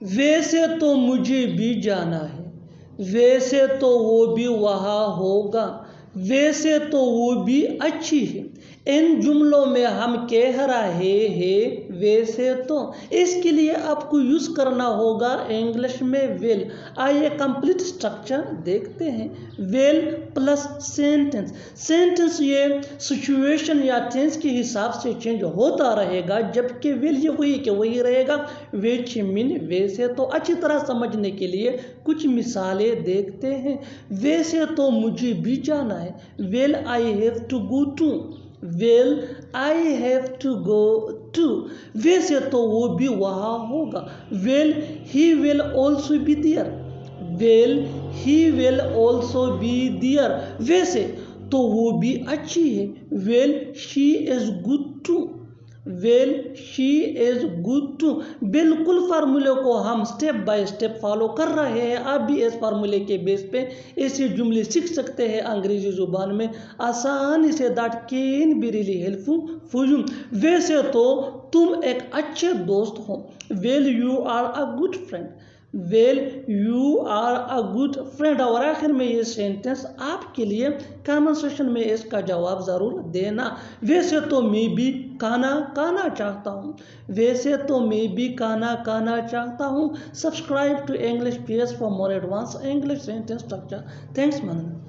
वैसे तो मुझे भी जाना है, वैसे तो वो भी वहाँ होगा, वैसे तो वो भी अच्छी है। इन जुमलों में हम कह रहे हैं वैसे तो, इसके लिए आपको यूज़ करना होगा इंग्लिश में विल। आइए कंप्लीट स्ट्रक्चर देखते हैं। Will plus sentence. सेंटेंस ये सिचुएशन या टेंस के हिसाब से चेंज होता रहेगा, जबकि विल ये वही के वही रहेगा। विच मीन वैसे तो। अच्छी तरह समझने के लिए कुछ मिसालें देखते हैं। वैसे तो मुझे भी जाना है, will I have to go too, will I have to go too. वैसे तो वो भी वहाँ होगा, will he will also be there, will he will also be there. वैसे तो वो भी अच्छी है, will she is good too, will she is good too. बिल्कुल फार्मूले को हम स्टेप बाय स्टेप फॉलो कर रहे हैं। आप भी इस फार्मूले के बेस पे ऐसे जुमले सीख सकते हैं अंग्रेजी जुबान में आसानी से। That can be really helpful for you. वैसे तो तुम एक अच्छे दोस्त हो, well you are a good friend, well you are a good friend. और आखिर में ये सेंटेंस आपके लिए, कमेंट सेक्शन में इसका जवाब ज़रूर देना। वैसे तो मैं भी खाना खाना चाहता हूँ, वैसे तो मैं भी खाना खाना चाहता हूँ। Subscribe to English PS for more advance English sentence structure. Thanks Manan.